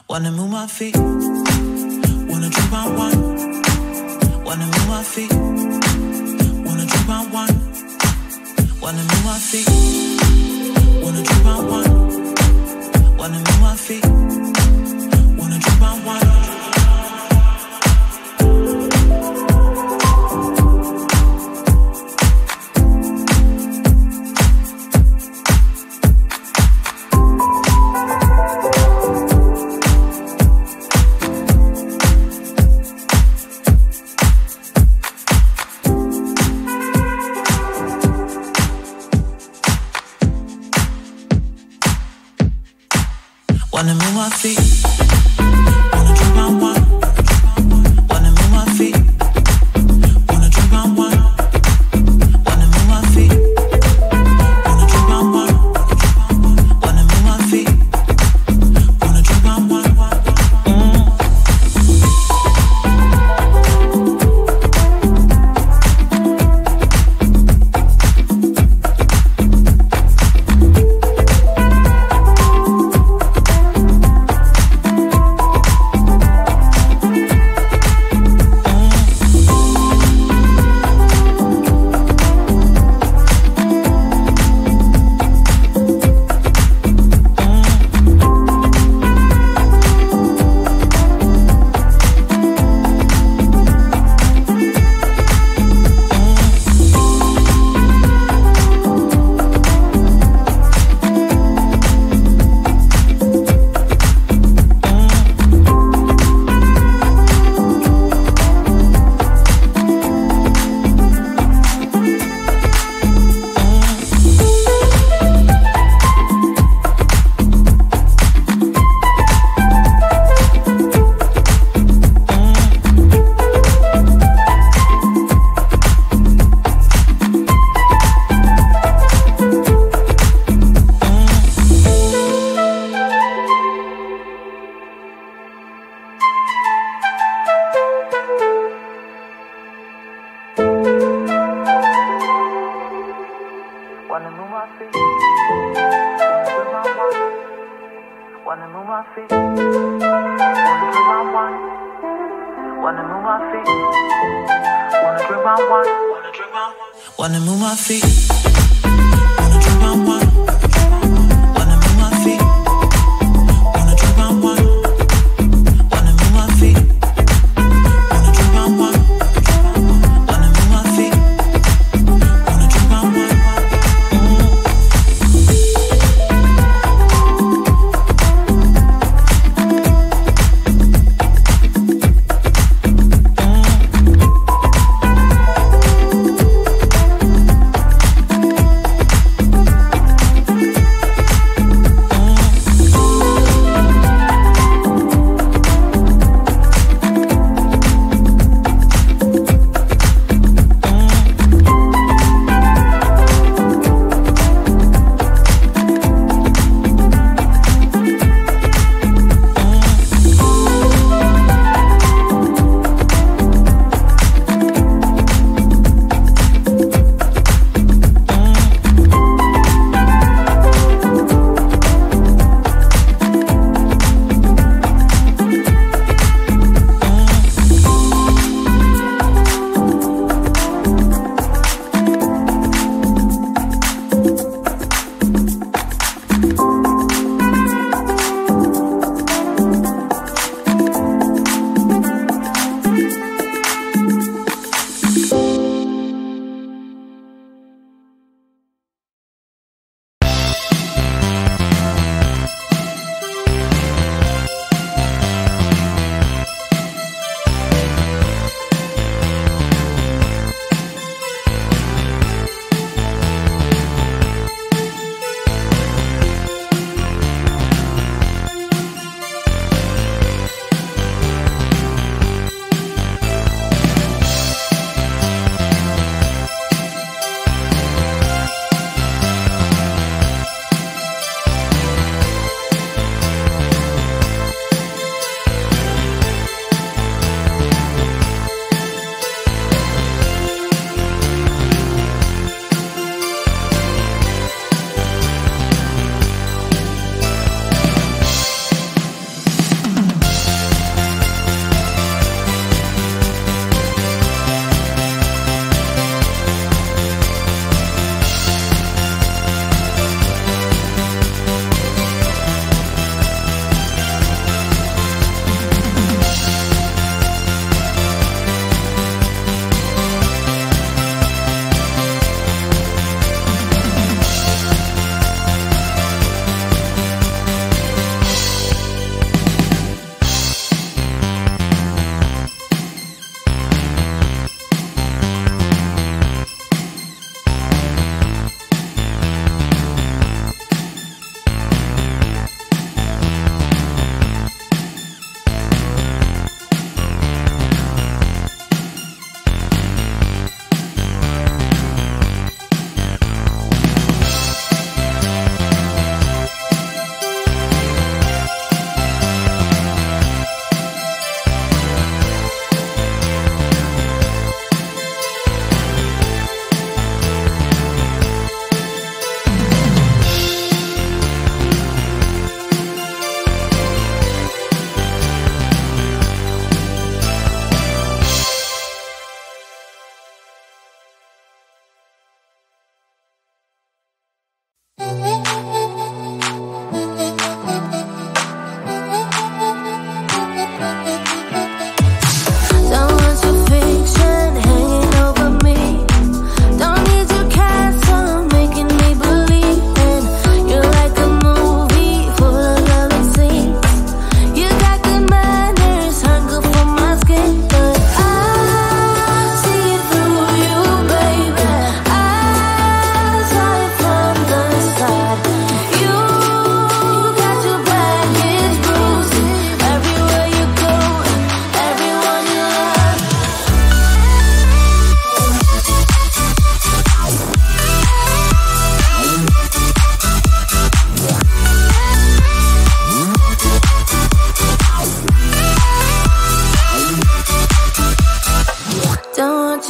Wanna move my feet, wanna drink my wine. Wanna move my feet, wanna drink my wine. Wanna move my feet, wanna drink my wine. Wanna move my feet, wanna drink my wine. Wanna move my feet, wanna drink my wine. Wanna move my feet, wanna drink my wine. Wanna move my feet, wanna drink my wine. Wanna move my feet, wanna drink my wine. Wanna move my feet, wanna move my feet, wanna drink my wine. Wanna move my feet, wanna drink my wine. Wanna move my feet, wanna drink my wine. Wanna move my feet, wanna drink my wine. Wanna move my feet, wanna drink my wine. Wanna move my feet, wanna drink my wine.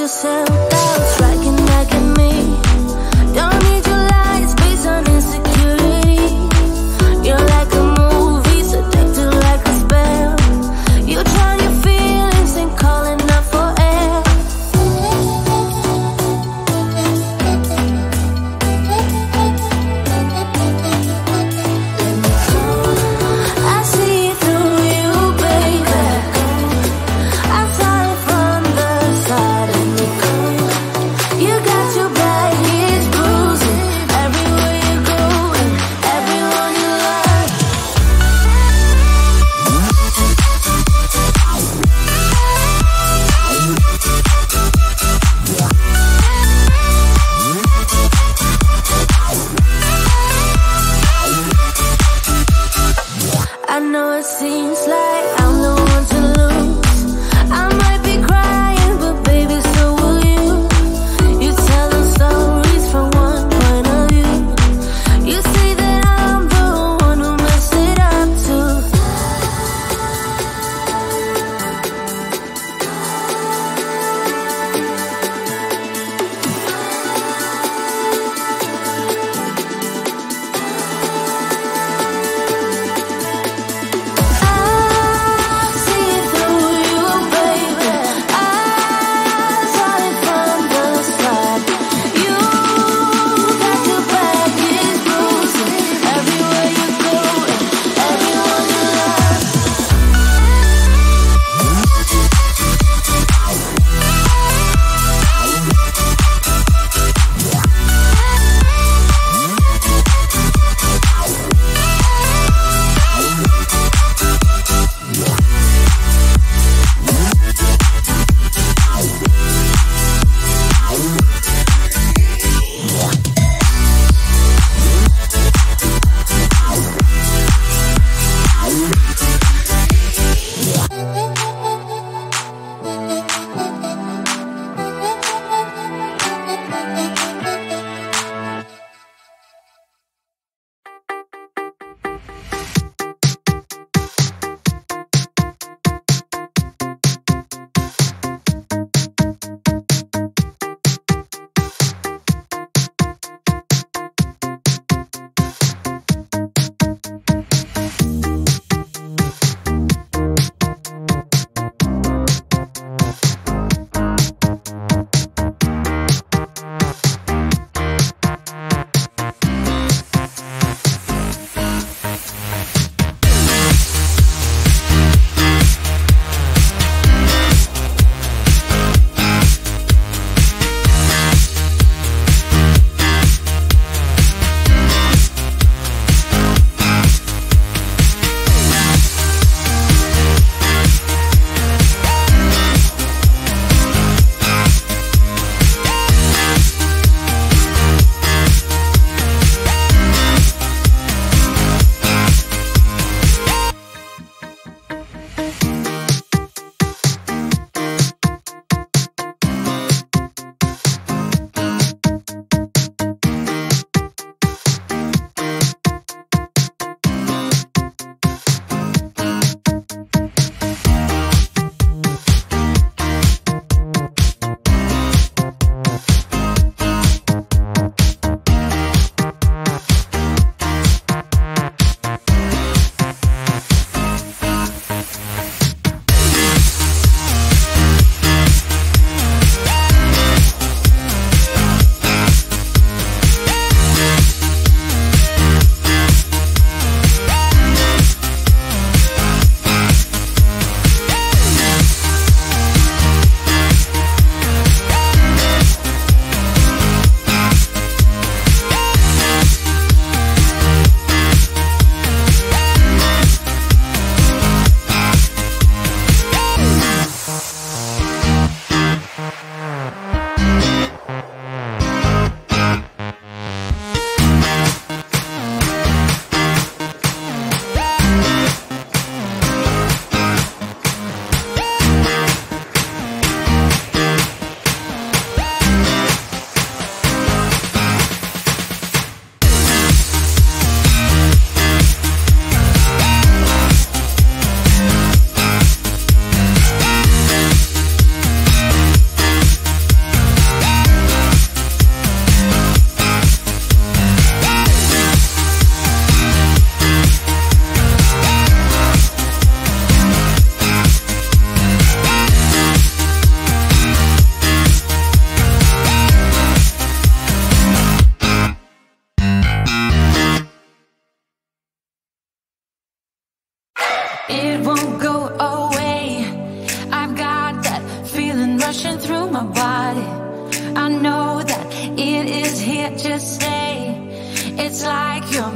your self-doubt striking back at me. Don't need your lies based on insecurity. You're like a movie, seductive like a spell. You drown your feelings and calling up for air. I see through you, baby. I saw it from the side of me. You got your baggage bruising everywhere you go and everyone you love. I know it seems like I'm the one to lose. I might be crying, but baby, so will you. You tell them stories from one point of view. You say that I'm the one who messed it up too.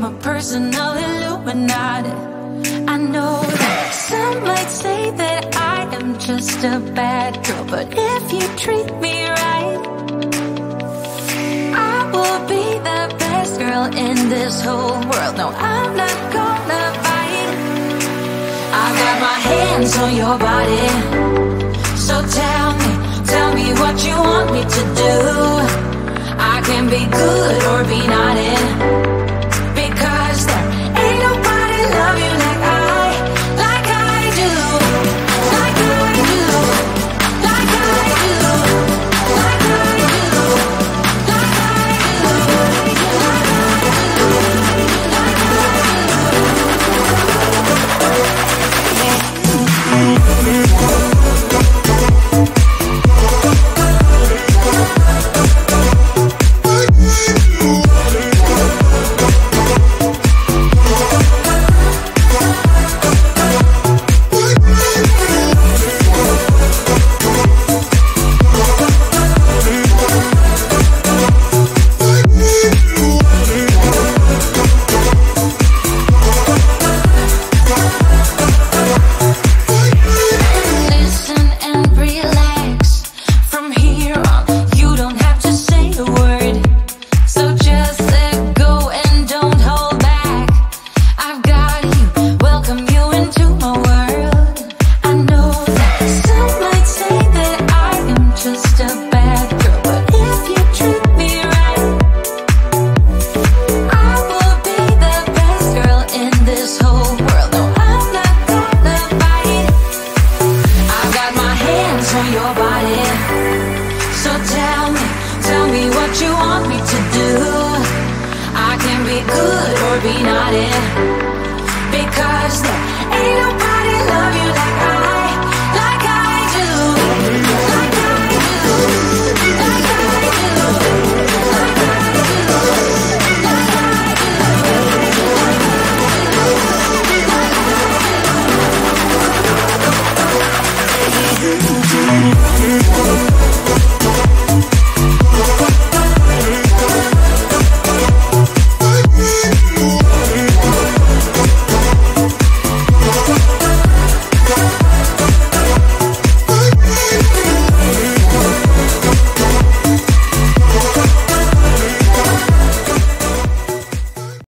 I'm a personal Illuminati. I know that some might say that I am just a bad girl, but if you treat me right, I will be the best girl in this whole world. No, I'm not gonna fight. I got my hands on your body, so tell me what you want me to do. I can be good or be naughty, because there ain't nobody love you like I do, like I do, like I do, like I do, like I do, good or be naughty, because there